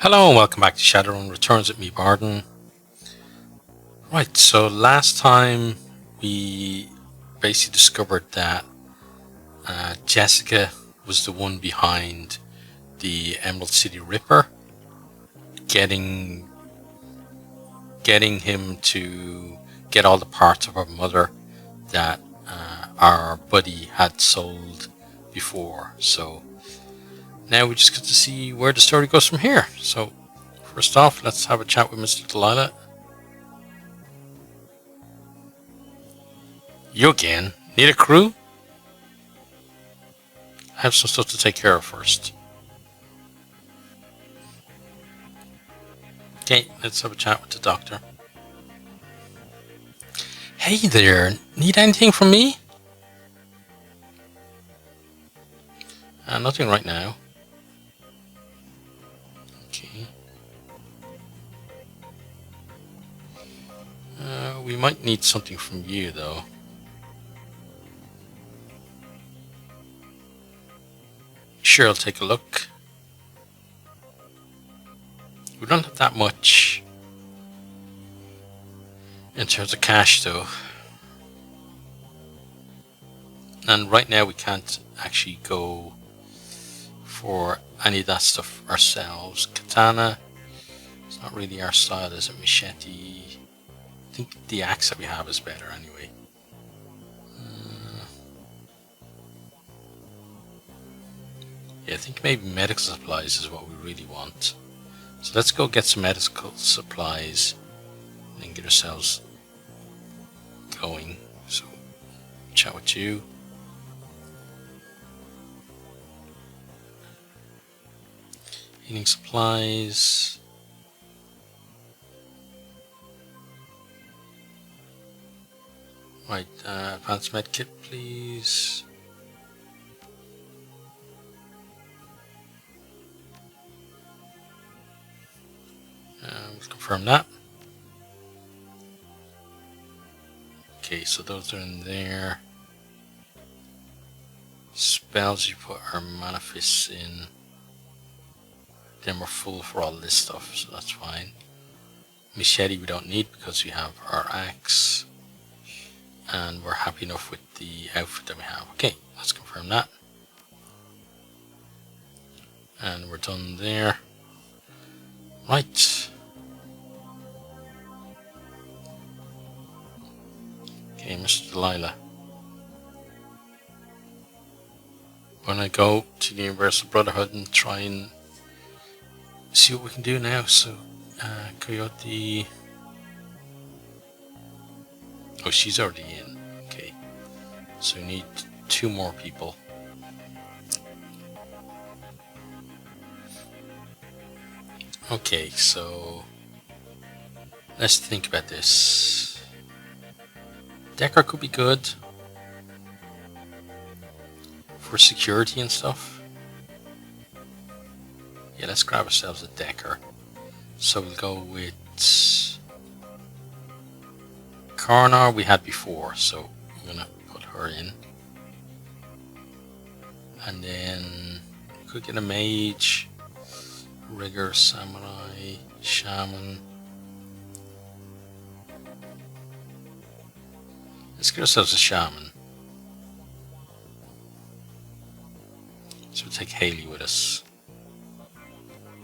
Hello and welcome back to Shadowrun Returns with me, Bardon. Right, so last time we basically discovered that Jessica was the one behind the Emerald City Ripper, getting him to get all the parts of her mother that our buddy had sold before. So now we just get to see where the story goes from here. So first off, let's have a chat with Mr. Delilah. You again? Need a crew? I have some stuff to take care of first. Okay, let's have a chat with the doctor. Hey there, need anything from me? Nothing right now. Okay. We might need something from you though. Sure, I'll take a look. We don't have that much in terms of cash though. And right now we can't actually go for any of that stuff ourselves. Katana, it's not really our style, is it? Machete. I think the axe that we have is better anyway. Yeah, I think maybe medical supplies is what we really want. So let's go get some medical supplies and get ourselves going. So, chat with you. Healing supplies. Right, advanced med kit, please. We'll confirm that. Okay, so those are in there. Spells, you put our mana fists in. Then we're full for all this stuff, so that's fine. Machete we don't need because we have our axe. And we're happy enough with the outfit that we have. Okay, let's confirm that. And we're done there. Right. Okay, Mr. Delilah. We're gonna go to the Universal Brotherhood and try and see what we can do now. So, Coyote. Oh, she's already in. Okay. So we need 2 more people. Okay, so let's think about this. Decker could be good for security and stuff. Yeah, let's grab ourselves a Decker. So we'll go with Coroner we had before, so I'm gonna put her in. And then we could get a mage, rigger, samurai, shaman. Let's get ourselves a shaman. So we'll take Haley with us.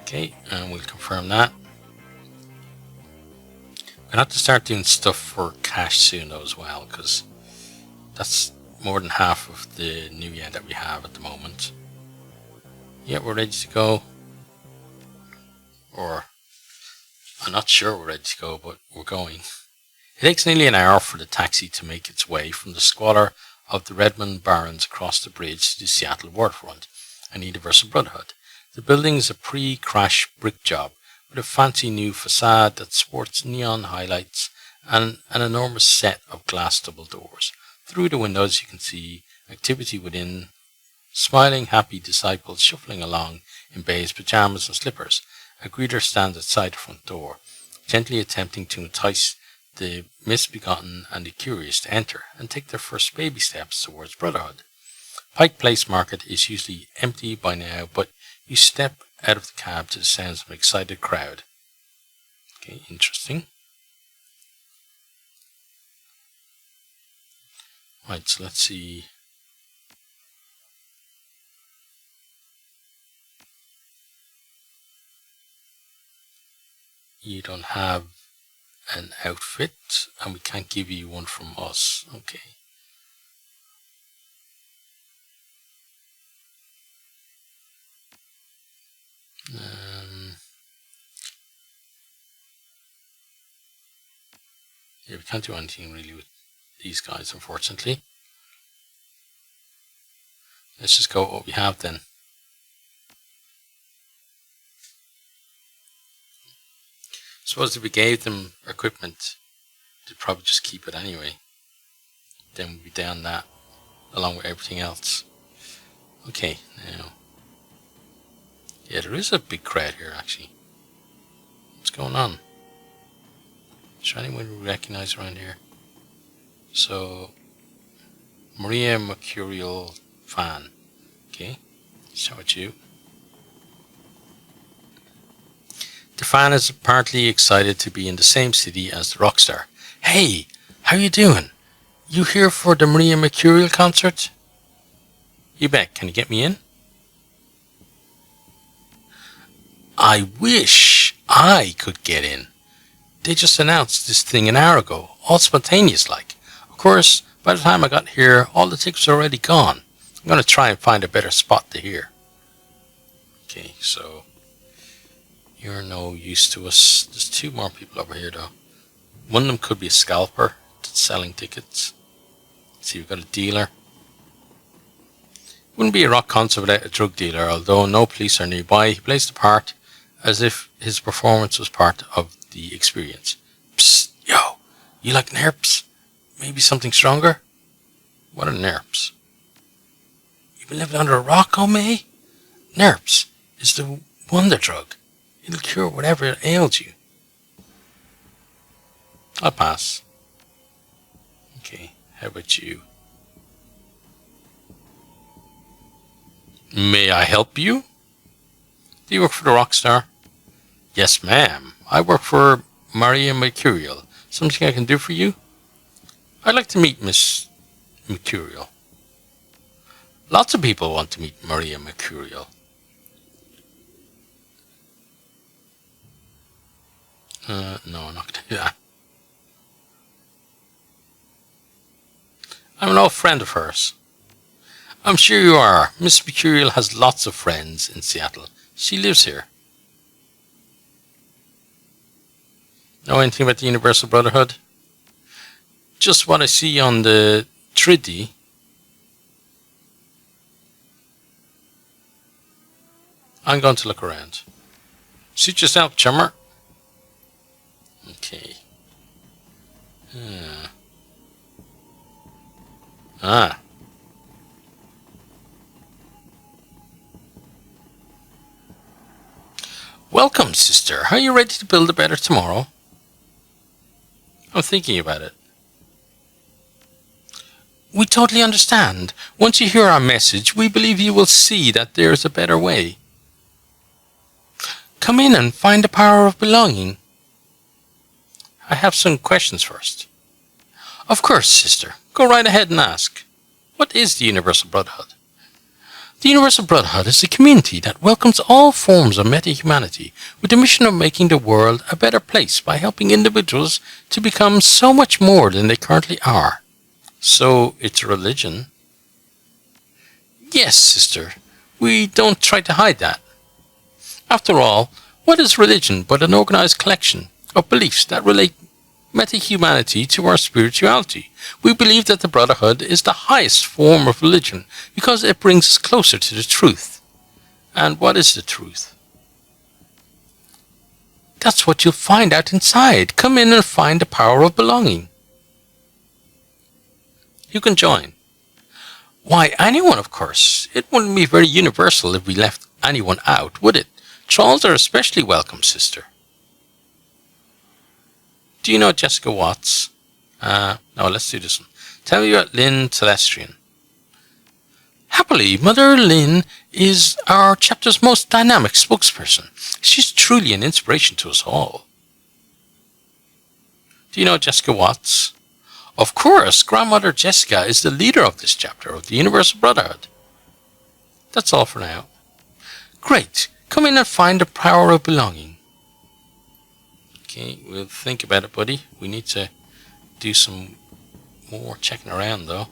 Okay, and we'll confirm that. We're gonna have to start doing stuff for cash soon though as well, because that's more than half of the new yen that we have at the moment. Yeah, we're ready to go. Or, I'm not sure we're ready to go, but we're going. It takes nearly an hour for the taxi to make its way from the squalor of the Redmond Barrens across the bridge to the Seattle waterfront and Universal Brotherhood. The building is a pre-crash brick job with a fancy new facade that sports neon highlights and an enormous set of glass double doors. Through the windows you can see activity within, smiling happy disciples shuffling along in beige pajamas and slippers. A greeter stands outside the front door, gently attempting to entice the misbegotten and the curious to enter and take their first baby steps towards Brotherhood. Pike Place Market is usually empty by now, but you step out of the cab to the sounds of an excited crowd. Okay, interesting. Right, so let's see. You don't have an outfit, and we can't give you one from us. Okay. Yeah, we can't do anything really with these guys, unfortunately. Let's just go with what we have then. Suppose if we gave them equipment, they'd probably just keep it anyway. Then we'd be down that, along with everything else. Okay, now. Yeah, there is a big crowd here, actually. What's going on? Is there anyone we recognize around here? So, Maria Mercurial fan. Okay, let's start with you. The fan is apparently excited to be in the same city as the rock star. Hey, how you doing? You here for the Maria Mercurial concert? You bet. Can you get me in? I wish I could get in. They just announced this thing an hour ago, all spontaneous like. Of course, by the time I got here, all the tickets are already gone. I'm going to try and find a better spot to hear. Okay, so you're no use to us. There's two more people over here, though. One of them could be a scalper that's selling tickets. Let's see, we've got a dealer. Wouldn't be a rock concert without a drug dealer, although no police are nearby. He plays the part as if his performance was part of the experience. Psst, yo, you like nerps? Maybe something stronger? What are nerps? You've been living under a rock, oh May? Nerps is the wonder drug. It'll cure whatever ails you. I'll pass. Okay, how about you? May I help you? Do you work for the rock star? Yes, ma'am. I work for Maria Mercurial. Something I can do for you? I'd like to meet Miss Mercurial. Lots of people want to meet Maria Mercurial. No, I'm not going to do that. I'm an old friend of hers. I'm sure you are. Miss Mercurial has lots of friends in Seattle. She lives here. Know anything about the Universal Brotherhood? Just what I see on the 3D. I'm going to look around. Suit yourself, chummer. Okay. Ah. Welcome, sister. Are you ready to build a better tomorrow? I'm thinking about it. We totally understand. Once you hear our message, we believe you will see that there is a better way. Come in and find the power of belonging. I have some questions first. Of course, sister. Go right ahead and ask. What is the Universal Brotherhood? The Universal Brotherhood is a community that welcomes all forms of meta-humanity with the mission of making the world a better place by helping individuals to become so much more than they currently are. So, it's a religion? Yes, sister. We don't try to hide that. After all, what is religion but an organized collection of beliefs that relate meta-humanity to our spirituality? We believe that the Brotherhood is the highest form of religion because it brings us closer to the truth. And what is the truth? That's what you'll find out inside. Come in and find the power of belonging. You can join. Why, anyone, of course. It wouldn't be very universal if we left anyone out, would it? Trolls are especially welcome, sister. Do you know Jessica Watts? No, let's do this one. Tell me about Lynn Telestrian. Happily, Mother Lynn is our chapter's most dynamic spokesperson. She's truly an inspiration to us all. Do you know Jessica Watts? Of course, Grandmother Jessica is the leader of this chapter of the Universal Brotherhood. That's all for now. Great. Come in and find the power of belonging. Okay, we'll think about it, buddy. We need to do some more checking around, though.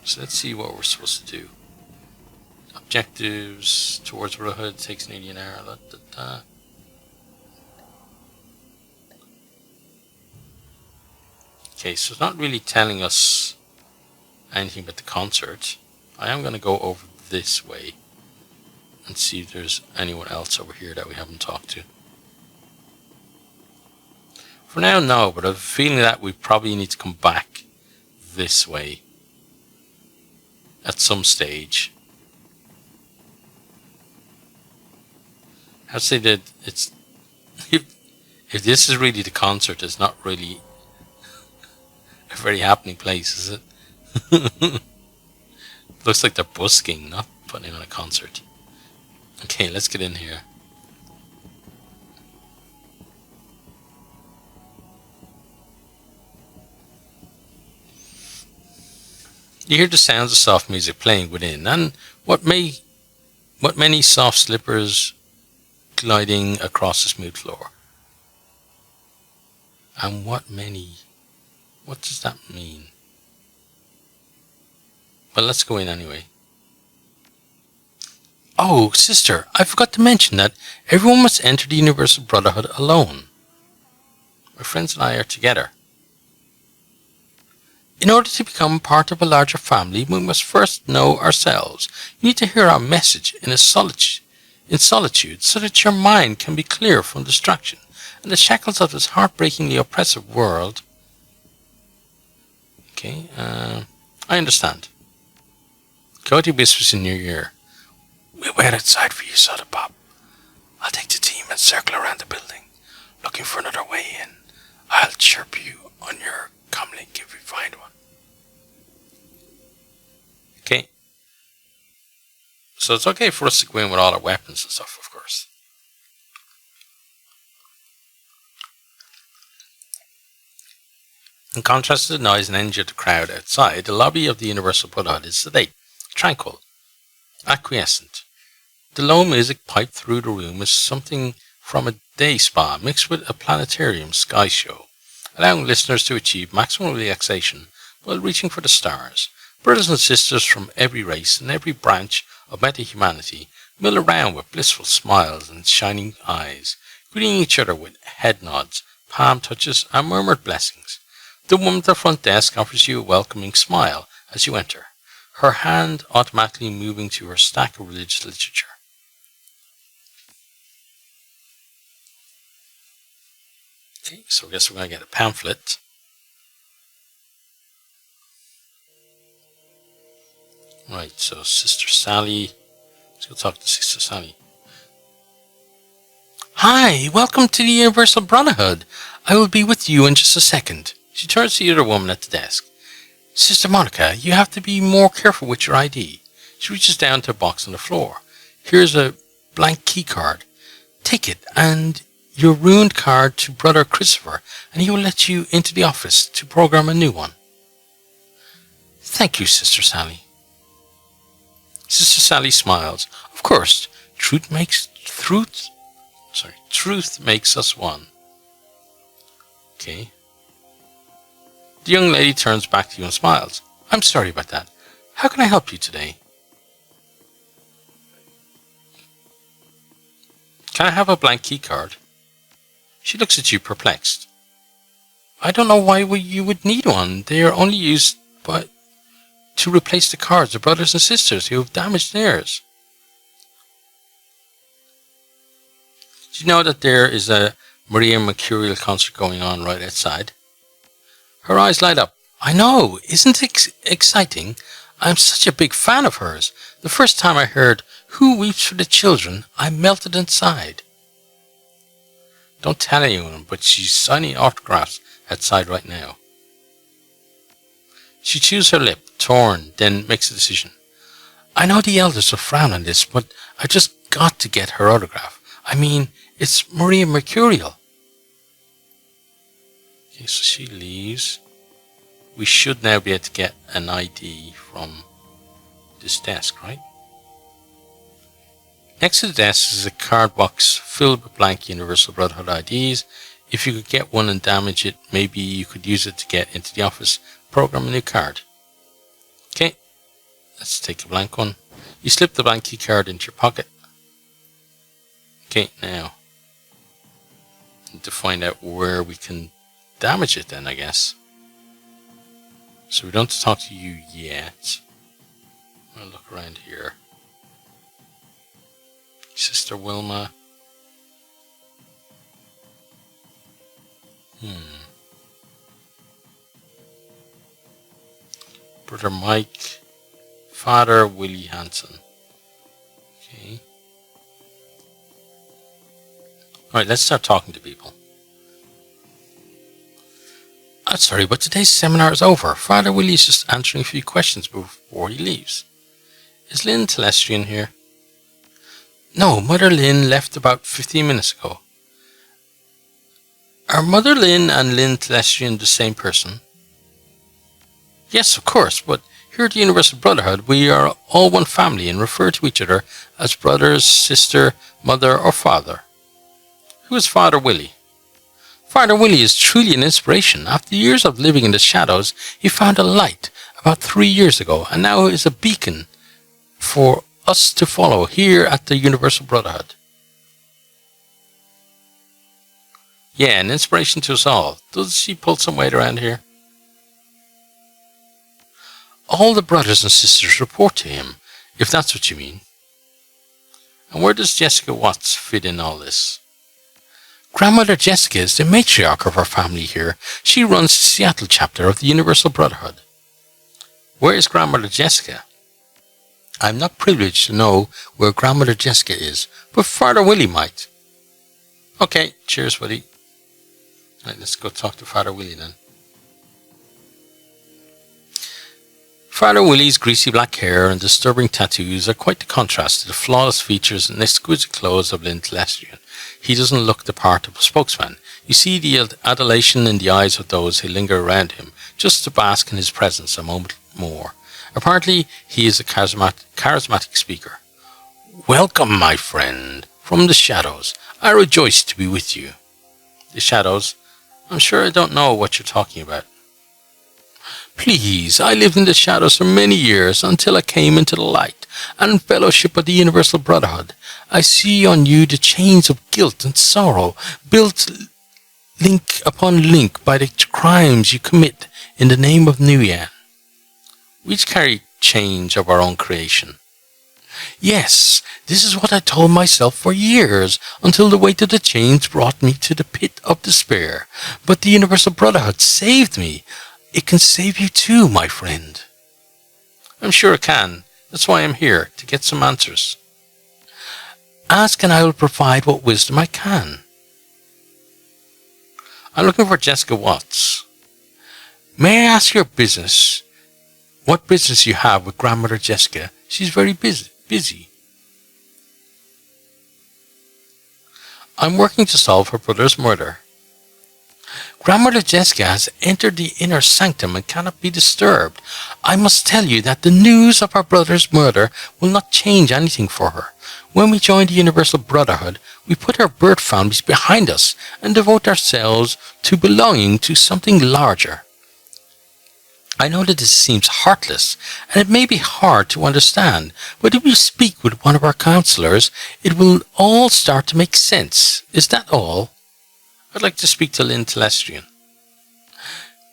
So let's see what we're supposed to do. Objectives towards Brotherhood takes nearly an hour. Okay, so it's not really telling us anything about the concert. I am going to go over this way and see if there's anyone else over here that we haven't talked to. For now, no, but I have a feeling that we probably need to come back this way at some stage. I'd say that it's if this is really the concert, it's not really a very happening place, is it? Looks like they're busking, not putting on a concert. Okay, let's get in here. You hear the sounds of soft music playing within, and what many soft slippers gliding across the smooth floor. And what does that mean? Well, let's go in anyway. Oh, sister, I forgot to mention that everyone must enter the Universal Brotherhood alone. My friends and I are together. In order to become part of a larger family, we must first know ourselves. You need to hear our message in solitude so that your mind can be clear from distraction and the shackles of this heartbreakingly oppressive world. Okay, I understand. Cody whispers in your ear. We'll wait outside for you, Soda Pop. I'll take the team and circle around the building, looking for another way in. I'll chirp you on your comlink if we find one. Okay. So it's okay for us to go in with all our weapons and stuff, of course. In contrast to the noise and energy of the crowd outside, the lobby of the Universal Brotherhood is sedate, tranquil, acquiescent. The low music piped through the room is something from a day spa mixed with a planetarium sky show, allowing listeners to achieve maximum relaxation while reaching for the stars. Brothers and sisters from every race and every branch of meta-humanity mill around with blissful smiles and shining eyes, greeting each other with head nods, palm touches, and murmured blessings. The woman at the front desk offers you a welcoming smile as you enter, her hand automatically moving to her stack of religious literature. Okay, so I guess we're going to get a pamphlet. Right, so Sister Sally. Let's go talk to Sister Sally. Hi, welcome to the Universal Brotherhood. I will be with you in just a second. She turns to the other woman at the desk. Sister Monica, you have to be more careful with your ID. She reaches down to a box on the floor. Here's a blank key card. Take it and your ruined card to Brother Christopher, and he will let you into the office to program a new one. Thank you, Sister Sally. Sister Sally smiles. Of course, truth makes us one. Okay. The young lady turns back to you and smiles. I'm sorry about that. How can I help you today? Can I have a blank key card? She looks at you perplexed. I don't know why you would need one. They are only used to replace the cards of brothers and sisters who have damaged theirs. Do you know that there is a Maria Mercurial concert going on right outside? Her eyes light up. I know, isn't it exciting? I'm such a big fan of hers. The first time I heard Who Weeps for the Children, I melted inside. Don't tell anyone, but she's signing autographs outside right now. She chews her lip, torn, then makes a decision. I know the elders will frown on this, but I just got to get her autograph. I mean, it's Maria Mercurial. Okay, so she leaves. We should now be able to get an ID from this desk, right? Next to the desk is a card box filled with blank Universal Brotherhood IDs. If you could get one and damage it, maybe you could use it to get into the office, program a new card. Okay, let's take a blank one. You slip the blank key card into your pocket. Okay, now, need to find out where we can damage it then, I guess. So we don't have to talk to you yet. I'll look around here. Sister Wilma. Brother Mike. Father Willie Hansen. Okay. Alright, let's start talking to people. I'm sorry, but today's seminar is over. Father Willie is just answering a few questions before he leaves. Is Lynn Telestrian here? No, Mother Lynn left about 15 minutes ago. Are Mother Lynn and Lynn Telestrian the same person? Yes, of course, but here at the Universal Brotherhood, we are all one family and refer to each other as brothers, sister, mother, or father. Who is Father Willie? Father Willie is truly an inspiration. After years of living in the shadows, he found a light about 3 years ago and now is a beacon for us to follow here at the Universal Brotherhood. Yeah, an inspiration to us all. Does she pull some weight around here? All the brothers and sisters report to him, if that's what you mean. And where does Jessica Watts fit in all this? Grandmother Jessica is the matriarch of our family here. She runs the Seattle chapter of the Universal Brotherhood. Where is Grandmother Jessica? I'm not privileged to know where Grandmother Jessica is, but Father Willie might. Okay, cheers, Willie. Right, let's go talk to Father Willie then. Father Willie's greasy black hair and disturbing tattoos are quite the contrast to the flawless features and exquisite clothes of Lynn Telestrian. He doesn't look the part of a spokesman. You see the adulation in the eyes of those who linger around him, just to bask in his presence a moment more. Apparently, he is a charismatic speaker. Welcome, my friend, from the shadows. I rejoice to be with you. The shadows? I'm sure I don't know what you're talking about. Please, I lived in the shadows for many years until I came into the light and fellowship of the Universal Brotherhood. I see on you the chains of guilt and sorrow built link upon link by the crimes you commit in the name of Nuyen. We each carry chains of our own creation. Yes, this is what I told myself for years, until the weight of the chains brought me to the pit of despair. But the Universal Brotherhood saved me. It can save you too, my friend. I'm sure it can. That's why I'm here, to get some answers. Ask and I will provide what wisdom I can. I'm looking for Jessica Watts. May I ask your business? What business you have with Grandmother Jessica? She's very busy. I'm working to solve her brother's murder. Grandmother Jessica has entered the inner sanctum and cannot be disturbed. I must tell you that the news of our brother's murder will not change anything for her. When we join the Universal Brotherhood, we put our birth families behind us and devote ourselves to belonging to something larger. I know that this seems heartless, and it may be hard to understand, but if you speak with one of our counselors, it will all start to make sense. Is that all? I'd like to speak to Lynn Telestrian.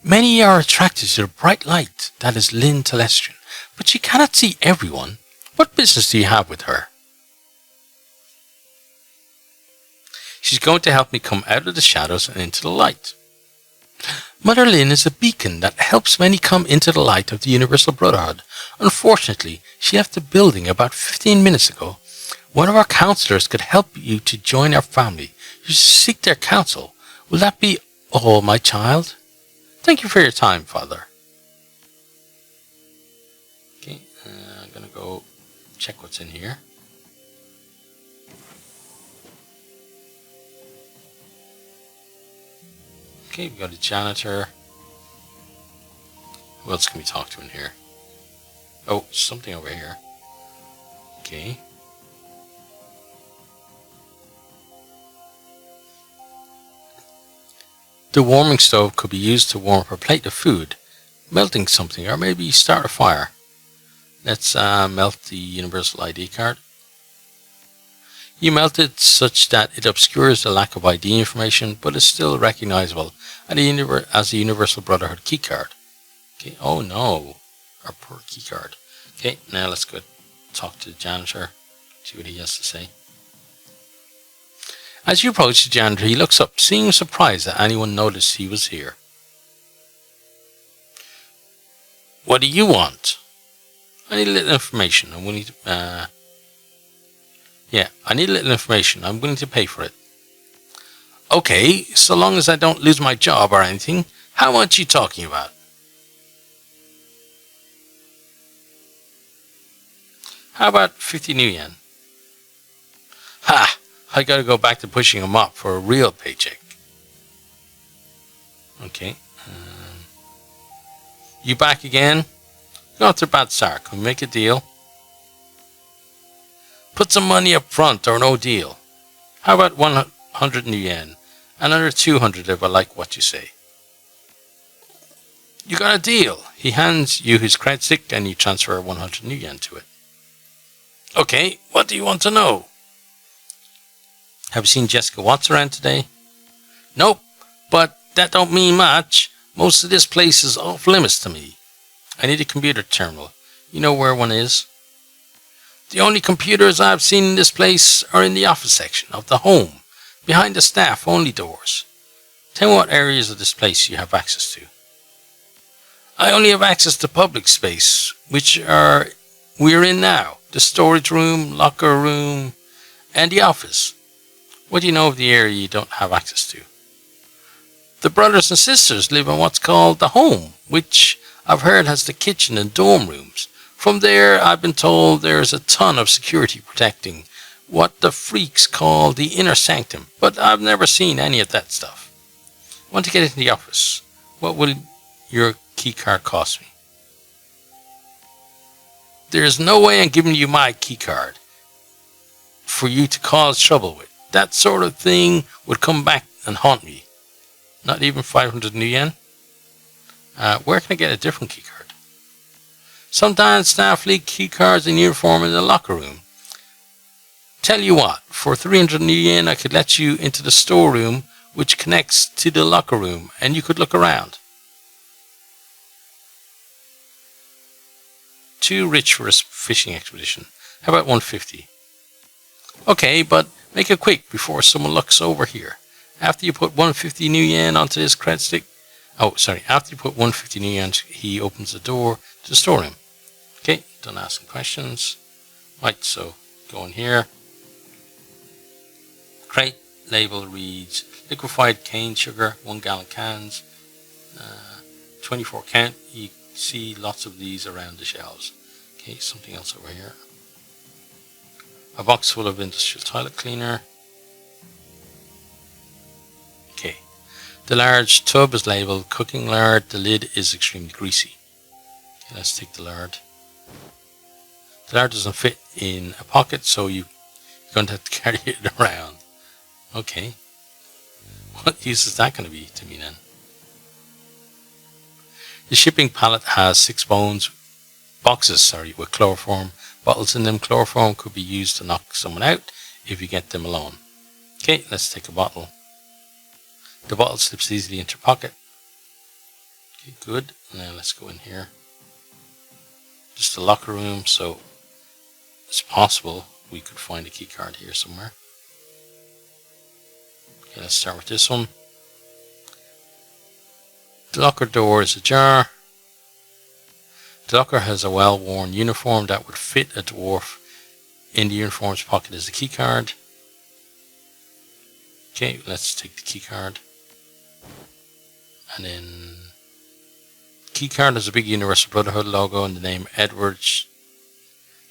Many are attracted to the bright light that is Lynn Telestrian, but she cannot see everyone. What business do you have with her? She's going to help me come out of the shadows and into the light. Mother Lynn is a beacon that helps many come into the light of the Universal Brotherhood. Unfortunately, she left the building about 15 minutes ago. One of our counselors could help you to join our family. You should seek their counsel. Will that be all, my child? Thank you for your time, Father. I'm going to go check what's in here. Okay, we got a janitor. Who else can we talk to in here? Oh, something over here. Okay. The warming stove could be used to warm up a plate of food, melting something, or maybe start a fire. Let's melt the Universal ID card. You melt it such that it obscures the lack of ID information, but is still recognizable as a Universal Brotherhood keycard. Okay. Oh no, our poor keycard. Okay, now let's go talk to the janitor, see what he has to say. As you approach the janitor, he looks up, seeming surprised that anyone noticed he was here. What do you want? I need a little information. I'm willing to. I need a little information. I'm willing to pay for it. Okay, so long as I don't lose my job or anything. How much are you talking about? How about 50 new yen? Ha! I gotta go back to pushing him up for a real paycheck. Okay. You back again? Not a bad start. Can we make a deal? Put some money up front or no deal. How about 100 new yen? Another 200 if I like what you say. You got a deal. He hands you his credit stick and you transfer 100 new yen to it. Okay, what do you want to know? Have you seen Jessica Watts around today? Nope, but that don't mean much. Most of this place is off limits to me. I need a computer terminal. You know where one is? The only computers I've seen in this place are in the office section of the home, behind the staff-only doors. Tell me what areas of this place you have access to. I only have access to public space, which we're in now. The storage room, locker room, and the office. What do you know of the area you don't have access to? The brothers and sisters live in what's called the home, which I've heard has the kitchen and dorm rooms. From there, I've been told there's a ton of security protecting what the freaks call the inner sanctum, but I've never seen any of that stuff. I want to get into the office. What will your keycard cost me? There's no way I'm giving you my keycard for you to cause trouble with. That sort of thing would come back and haunt me. Not even 500 new yen? Where can I get a different keycard? Sometimes staff leave keycards in uniform in the locker room. Tell you what, for 300 new yen I could let you into the storeroom which connects to the locker room and you could look around. Too rich for a fishing expedition. How about 150? Okay, but make it quick before someone looks over here. After you put 150 new yen onto this credit stick, after you put 150 new yen, he opens the door to the storeroom. Okay, done asking questions. Right, so go in here. Crate label reads liquefied cane sugar, 1 gallon cans, 24 count. You see lots of these around the shelves. Okay, something else over here. A box full of industrial toilet cleaner. Okay. The large tub is labeled cooking lard. The lid is extremely greasy. Okay, let's take the lard. The lard doesn't fit in a pocket, so you're going to have to carry it around. Okay. What use is that going to be to me then? The shipping pallet has 6 boxes with chloroform bottles in them. Chloroform could be used to knock someone out if you get them alone. Okay, let's take a bottle. The bottle slips easily into your pocket. Okay, good. Now let's go in here. Just a locker room, so it's possible we could find a key card here somewhere. Okay, let's start with this one. The locker door is ajar. The locker has a well-worn uniform that would fit a dwarf. In the uniform's pocket is the key card. Okay, let's take the key card. And then key card has a big Universal Brotherhood logo and the name Edward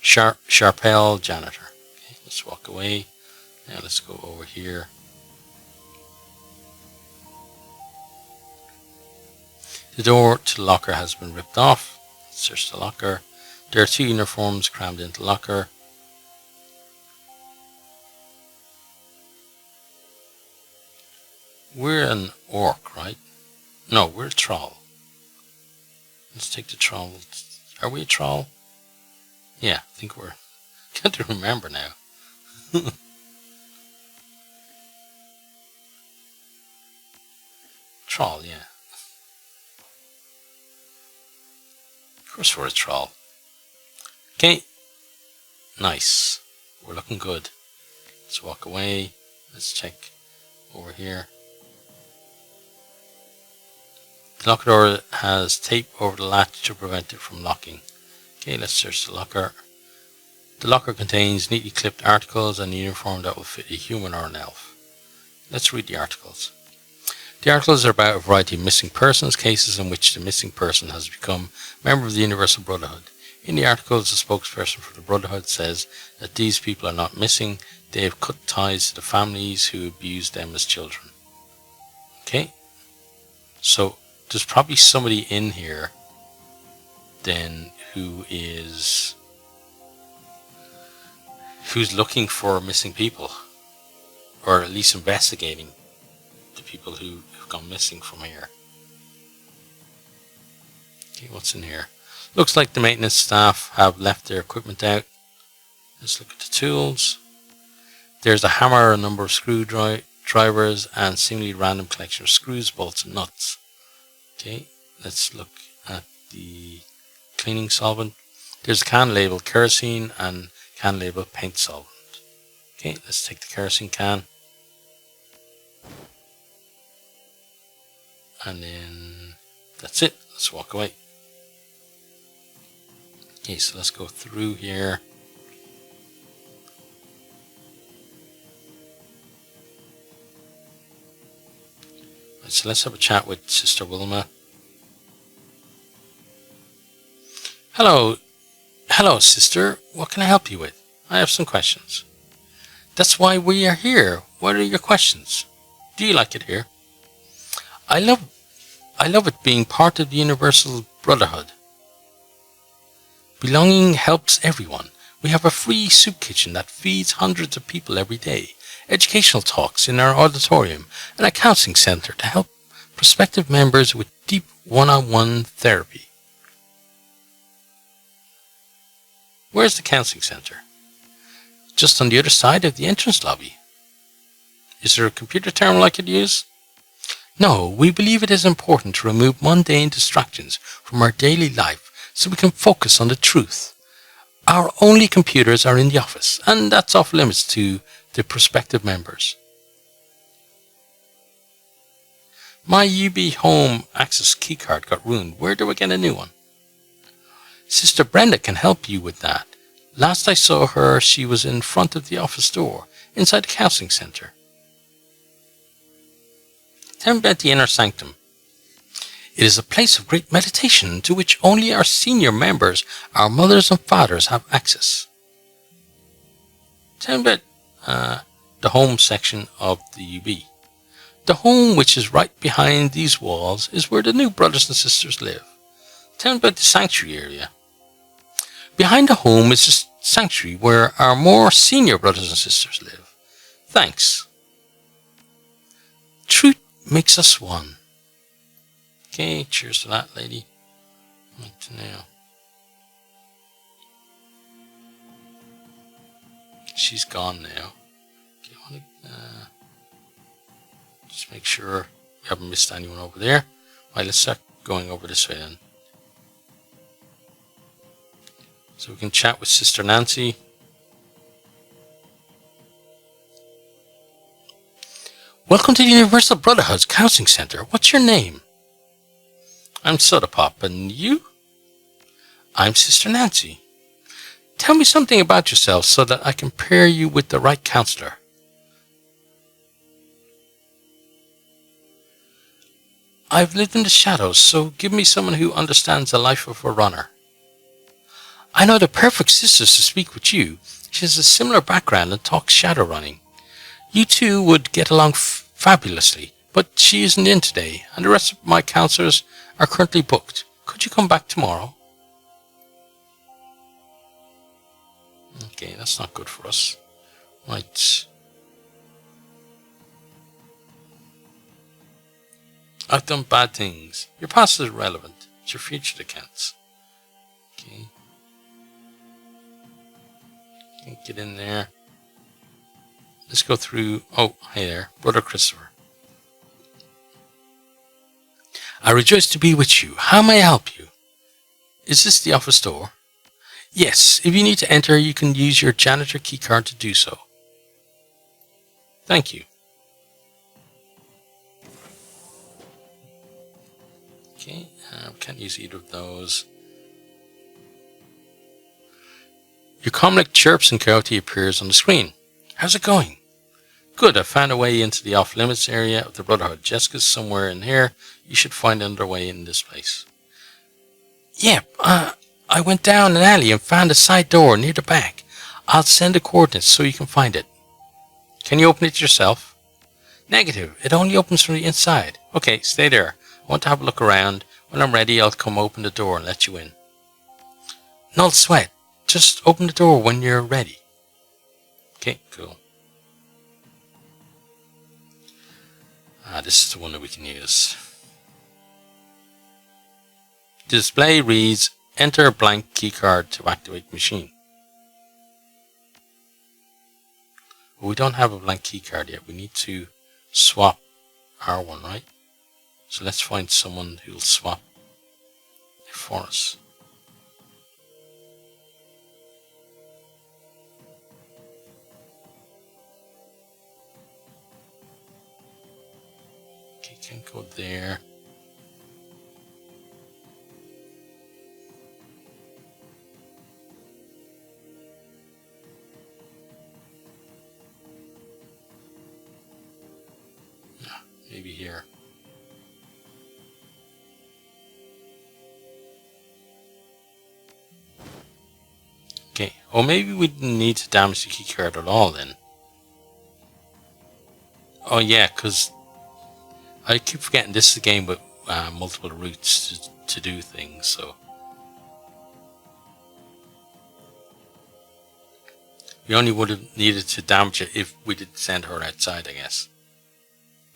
Sharpel janitor. Okay, let's walk away. Now let's go over here. The door to the locker has been ripped off. Let's search the locker. There are 2 uniforms crammed into the locker. We're an orc, right? No, we're a troll. Let's take the troll. Are we a troll? Yeah, I think we're... Can't remember now. Troll, yeah. Of course we're a troll. Okay. Nice. We're looking good. Let's walk away. Let's check over here. The locker door has tape over the latch to prevent it from locking. Okay, let's search the locker. The locker contains neatly clipped articles and a uniform that will fit a human or an elf. Let's read the articles. The articles are about a variety of missing persons cases in which the missing person has become a member of the Universal Brotherhood. In the articles, the spokesperson for the Brotherhood says that these people are not missing, they have cut ties to the families who abused them as children. Okay, so there's probably somebody in here then who's looking for missing people, or at least investigating the people who've gone missing from here. Okay, what's in here? Looks like the maintenance staff have left their equipment out. Let's look at the tools. There's a hammer, a number of screwdrivers, and seemingly random collection of screws, bolts, and nuts. Okay, let's look at the cleaning solvent. There's a can labeled kerosene and can labeled paint solvent. Okay, let's take the kerosene can. And then that's it. Let's walk away. Okay, so let's go through here. Right, so let's have a chat with Sister Wilma. Hello, sister. What can I help you with? I have some questions. That's why we are here. What are your questions? Do you like it here? I love it being part of the Universal Brotherhood. Belonging helps everyone. We have a free soup kitchen that feeds hundreds of people every day, educational talks in our auditorium, and a counseling center to help prospective members with deep one-on-one therapy. Where's the counseling center? Just on the other side of the entrance lobby. Is there a computer terminal I could use? No, we believe it is important to remove mundane distractions from our daily life so we can focus on the truth. Our only computers are in the office, and that's off limits to the prospective members. My UB Home Access keycard got ruined. Where do I get a new one? Sister Brenda can help you with that. Last I saw her, she was in front of the office door, inside the counseling center. Tell me about the inner sanctum. It is a place of great meditation to which only our senior members, our mothers and fathers, have access. Tell me about the home section of the UB. The home, which is right behind these walls, is where the new brothers and sisters live. Tell me about the sanctuary area. Behind the home is the sanctuary where our more senior brothers and sisters live. Thanks. Truth makes us one. Okay, cheers to that, lady. Right to now. She's gone now. Okay, I want to just make sure we haven't missed anyone over there. Right, let's start going over this way then. So we can chat with Sister Nancy. Welcome to the Universal Brotherhood's Counseling Center. What's your name? I'm Soda Pop, and you? I'm Sister Nancy. Tell me something about yourself so that I can pair you with the right counselor. I've lived in the shadows, so give me someone who understands the life of a runner. I know the perfect sister to speak with you. She has a similar background and talks shadowrunning. You two would get along fabulously, but she isn't in today, and the rest of my counselors are currently booked. Could you come back tomorrow? Okay, that's not good for us. Right. I've done bad things. Your past is irrelevant. It's your future that counts. Okay. Can't get in there. Let's go through. Oh, hey there. Brother Christopher. I rejoice to be with you. How may I help you? Is this the office door? Yes. If you need to enter, you can use your janitor keycard to do so. Thank you. Okay, we can't use either of those. Your Comlink chirps and Coyote appears on the screen. How's it going? Good, I found a way into the off-limits area of the Brotherhood. Jessica's somewhere in here. You should find another way in this place. Yep, I went down an alley and found a side door near the back. I'll send the coordinates so you can find it. Can you open it yourself? Negative, it only opens from the inside. Okay, stay there. I want to have a look around. When I'm ready, I'll come open the door and let you in. No sweat. Just open the door when you're ready. Okay, cool. This is the one that we can use. The display reads, enter a blank keycard to activate the machine. Well, we don't have a blank keycard yet. We need to swap our one, right? So let's find someone who'll swap it for us. Okay, can't go there. Maybe here. Okay, or maybe we didn't need to damage the keycard at all then. Oh yeah, because I keep forgetting this is a game with multiple routes to do things, so. We only would have needed to damage it if we did send her outside, I guess.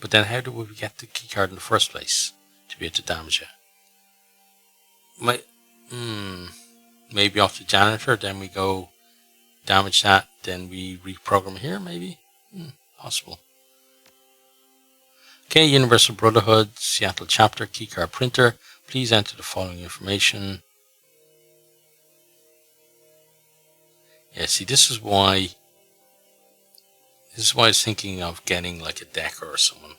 But then how do we get the keycard in the first place to be able to damage it? Maybe off the janitor, then we go damage that, then we reprogram here, maybe? Possible. Okay, Universal Brotherhood, Seattle Chapter, keycard printer. Please enter the following information. Yeah, see, this is why I was thinking of getting like a decker or someone.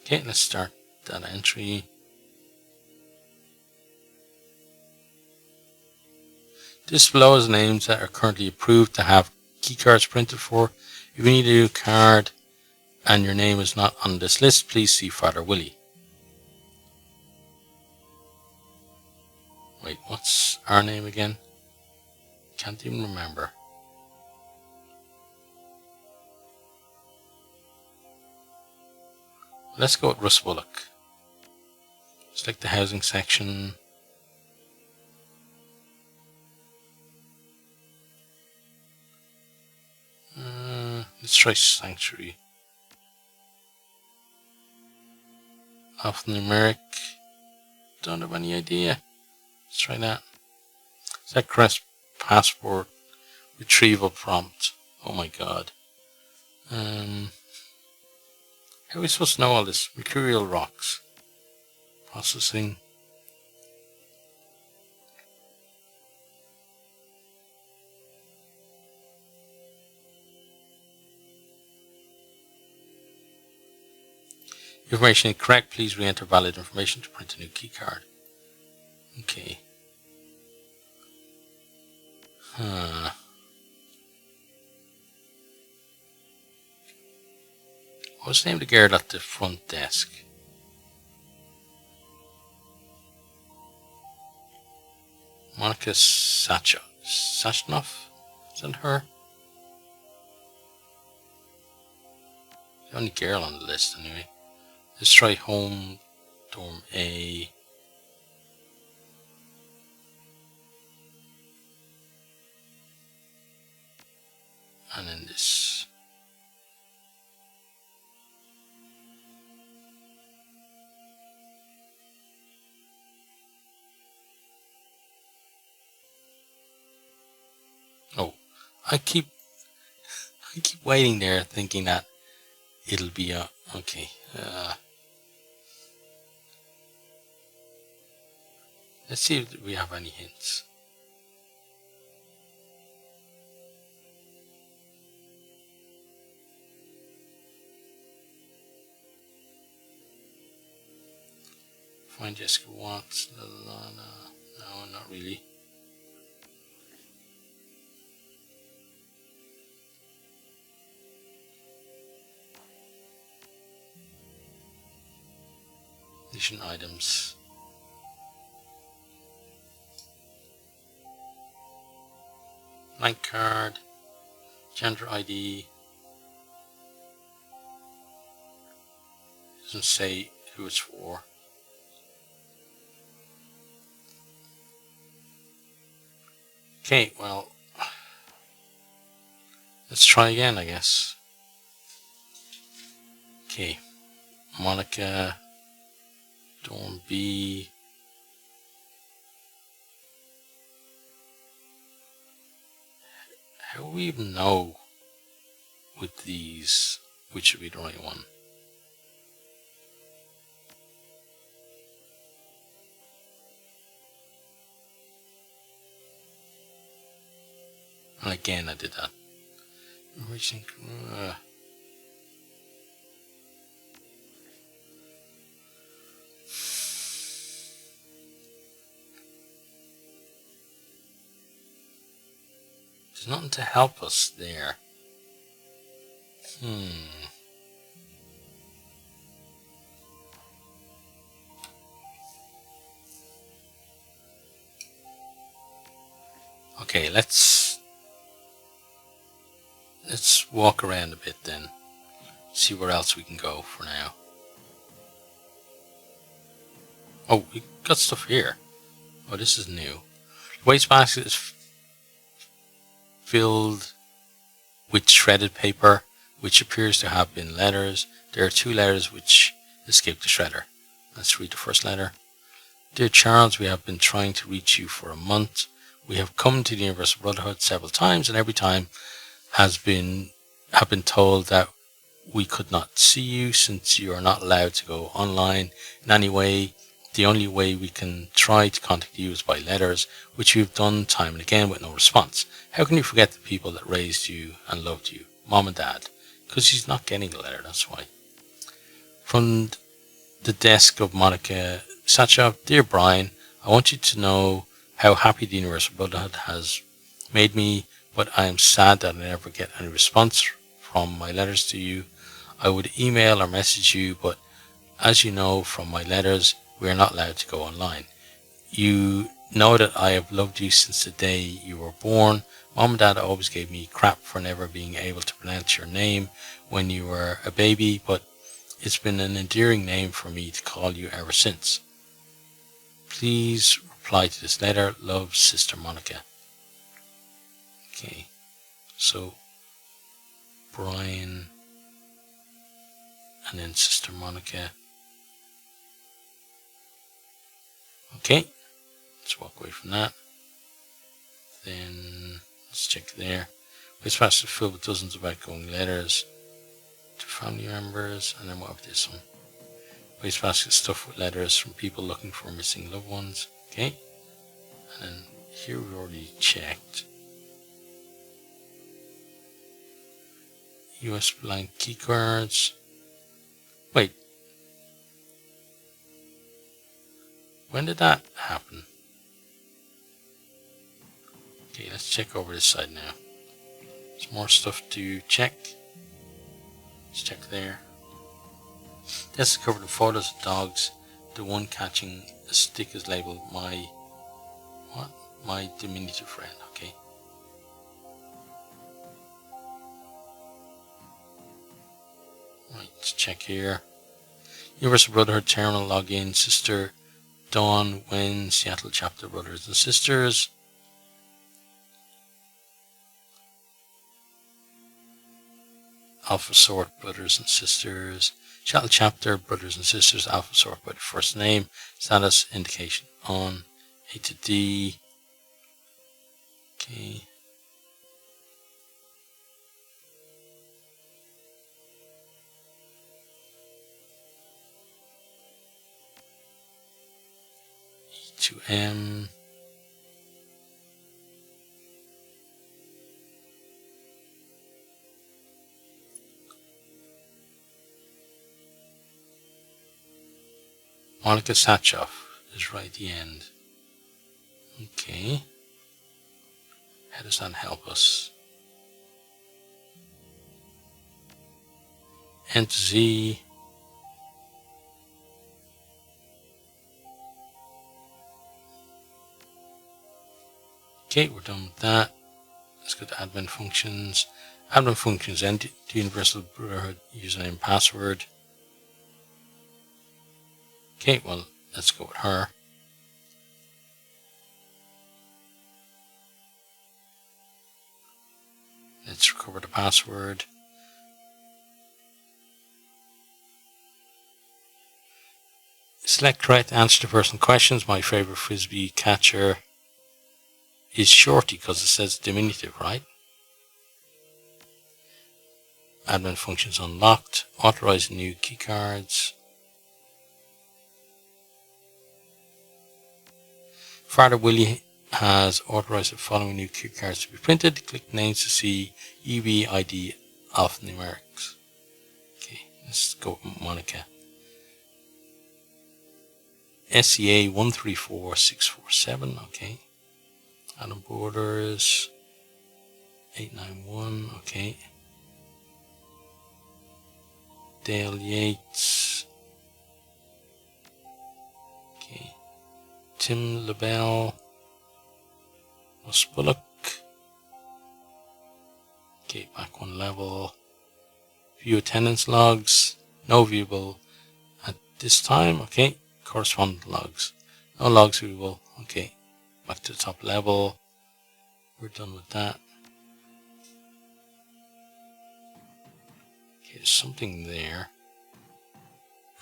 Okay, let's start that entry. This below is names that are currently approved to have keycards printed for. If you need a new card and your name is not on this list, please see Father Willie. Wait, what's our name again? Can't even remember. Let's go with Russ Bullock. Select the housing section. Let's try Sanctuary. Alphanumeric. Don't have any idea. Let's try that. Set correct passport retrieval prompt. Oh my god. How are we supposed to know all this? Mercurial rocks. Processing. Information incorrect. Please re-enter valid information to print a new keycard. Okay. What's the name of the girl at the front desk? Monica Sachnov? Is that her? The only girl on the list, anyway. Let's try home dorm A. And then this. Oh, I keep waiting there thinking that it'll be okay. Let's see if we have any hints. Find Jessica Watts. No, not really. Mission items. Blank card. Gender ID. Doesn't say who it's for. Okay, well, let's try again, I guess. Okay, Monica, Dorm B. How do we even know with these which should be the right one? And again, I did that. Reaching. There's nothing to help us there. Okay, let's walk around a bit then. See where else we can go for now. Oh, we got stuff here. Oh, this is new. The wastebasket is filled with shredded paper, which appears to have been letters. There are 2 letters which escaped the shredder. Let's read the first letter. Dear Charles, we have been trying to reach you for a month. We have come to the Universal Brotherhood several times, and every time have been told that we could not see you since you are not allowed to go online in any way. The only way we can try to contact you is by letters, which you've done time and again with no response. How can you forget the people that raised you and loved you, Mom and Dad? Because she's not getting a letter, that's why. From the desk of Monica Sachov, Dear Brian, I want you to know how happy the Universal Brotherhood has made me, but I am sad that I never get any response from my letters to you. I would email or message you, but as you know from my letters, we are not allowed to go online. You know that I have loved you since the day you were born. Mom and Dad always gave me crap for never being able to pronounce your name when you were a baby, but it's been an endearing name for me to call you ever since. Please reply to this letter. Love, Sister Monica. Okay, so Brian and then Sister Monica. Okay, let's walk away from that. Then let's check there. Wastebasket filled with dozens of outgoing letters to family members, and then what about this one? Wastebasket stuffed with letters from people looking for missing loved ones. Okay, and then here we already checked. US blank keycards. Wait. When did that happen? Okay, let's check over this side now. There's more stuff to check. Let's check there. This is covered in photos of dogs. The one catching a stick is labeled my... What? my diminutive friend. Okay. Right, let's check here. Universal Brotherhood Terminal login. Sister Dawn Wen, Seattle Chapter Brothers and Sisters. Alpha Sort Brothers and Sisters. Seattle Chapter Brothers and Sisters. Alpha Sort by the first name. Status indication on. A to D. Okay. E to M. Monica Satchoff is right at the end. Okay. How does that help us? N to Z. Okay, we're done with that. Let's go to admin functions. Admin functions, enter the Universal Brotherhood username and password. Okay, well, let's go with her. Let's recover the password. Select correct answer to personal questions. My favorite frisbee catcher is Shorty because it says diminutive, right? Admin functions unlocked. Authorize new keycards. Father Willie has authorized the following new keycards to be printed. Click names to see EV, ID, alphanumerics. Okay, let's go with Monica. SCA 134647, okay. Adam Borders 891, okay. Dale Yates, okay. Tim LaBelle, Russ Bullock, okay, back one level. View attendance logs, no viewable at this time, okay. Correspondent logs, no logs viewable, okay. Back to the top level, we're done with that. Okay, there's something there.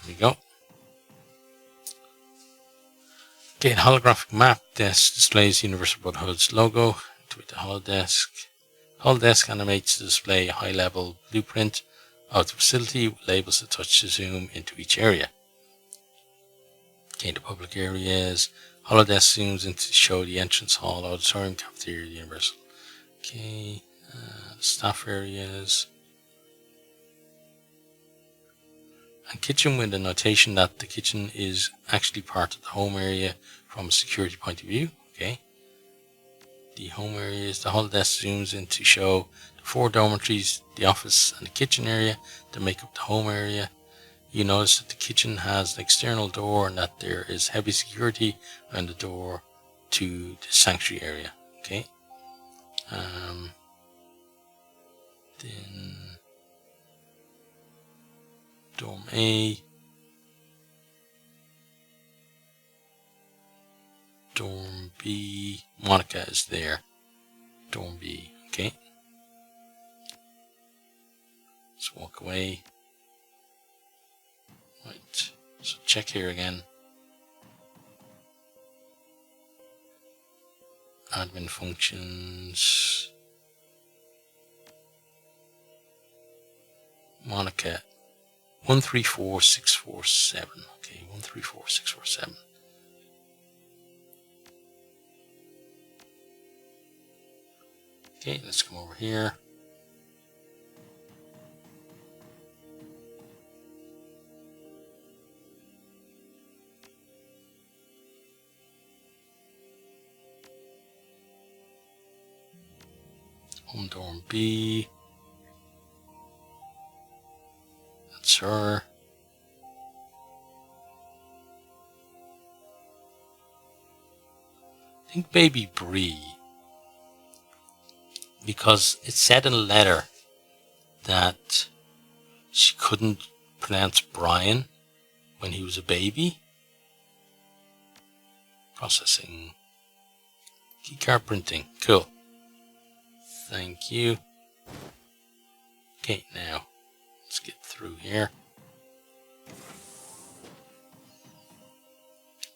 There we go. Okay, holographic map desk displays Universal Brotherhood's logo. Activate the holodesk. Holodesk animates to display a high-level blueprint of the facility with labels to touch to zoom into each area. Okay, the public areas. Holodesk zooms in to show the entrance hall, auditorium, cafeteria, Universal. Okay, the staff areas. And kitchen with a notation that the kitchen is actually part of the home area from a security point of view. Okay. The home areas, the holodesk zooms in to show the 4 dormitories, the office and the kitchen area to make up the home area. You notice that the kitchen has an external door and that there is heavy security around the door to the sanctuary area. Okay. Then Dorm A, Dorm B, Monica is there. Dorm B, okay. Let's walk away. Right, so check here again. Admin functions. Monica 134647. Okay, 134647. Okay, let's come over here. Home dorm B. That's her. think maybe Bree, because it said in a letter that she couldn't pronounce Brian when he was a baby. Processing. Keycard printing. Cool. Thank you. Okay, now let's get through here.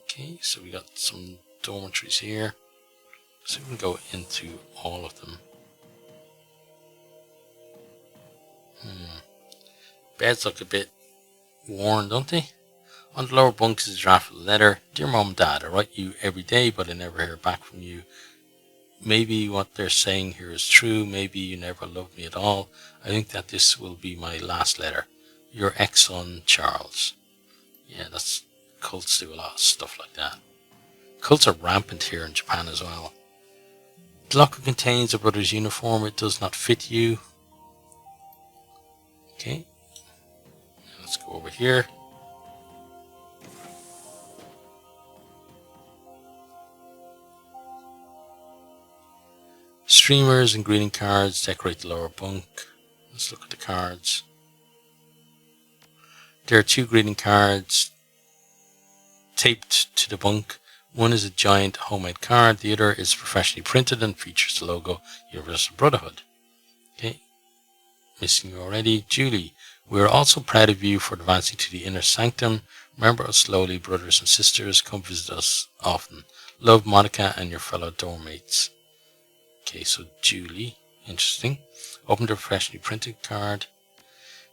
Okay, so we got some dormitories here. So we can go into all of them. Beds look a bit worn, don't they? On the lower bunk is a draft of a letter. Dear Mom and Dad, I write you every day, but I never hear back from you. Maybe what they're saying here is true. Maybe you never loved me at all. I think that this will be my last letter. Your ex-son, Charles. Yeah, that's cults do a lot of stuff like that. Cults are rampant here in Japan as well. The locker contains a brother's uniform. It does not fit you. Okay. Let's go over here. Streamers and greeting cards decorate the lower bunk. Let's look at the cards. There are 2 greeting cards taped to the bunk. One is a giant homemade card. The other is professionally printed and features the logo Universal Brotherhood. Okay. Missing you already. Julie, we are also proud of you for advancing to the inner sanctum. Remember us slowly, brothers and sisters. Come visit us often. Love, Monica and your fellow dorm mates. Okay, so Julie. Interesting. Open the professionally printed card.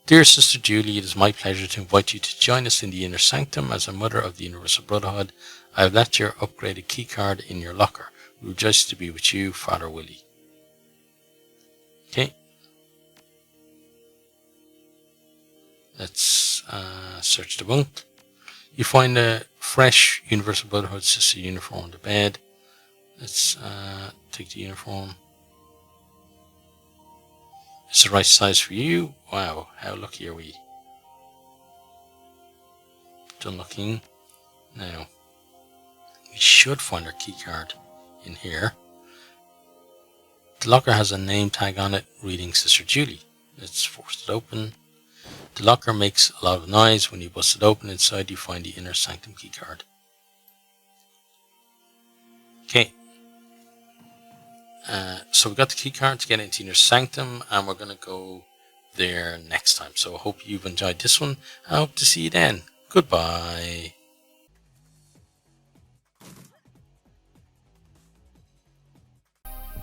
Dear Sister Julie, it is my pleasure to invite you to join us in the inner sanctum as a mother of the Universal Brotherhood. I have left your upgraded key card in your locker. We rejoice to be with you, Father Willie. Okay. Let's search the bunk. You find a fresh Universal Brotherhood sister uniform on the bed. Let's take the uniform. It's the right size for you. Wow, how lucky are we? Done looking. Now, we should find our key card in here. The locker has a name tag on it reading Sister Julie. Let's force it open. The locker makes a lot of noise. When you bust it open, inside you find the inner sanctum key card. Okay. So we got the key card to get into inner sanctum, and we're going to go there next time. So I hope you've enjoyed this one. I hope to see you then. Goodbye.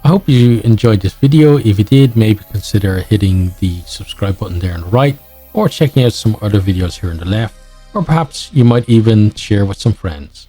I hope you enjoyed this video. If you did, maybe consider hitting the subscribe button there on the right, or checking out some other videos here on the left, or perhaps you might even share with some friends.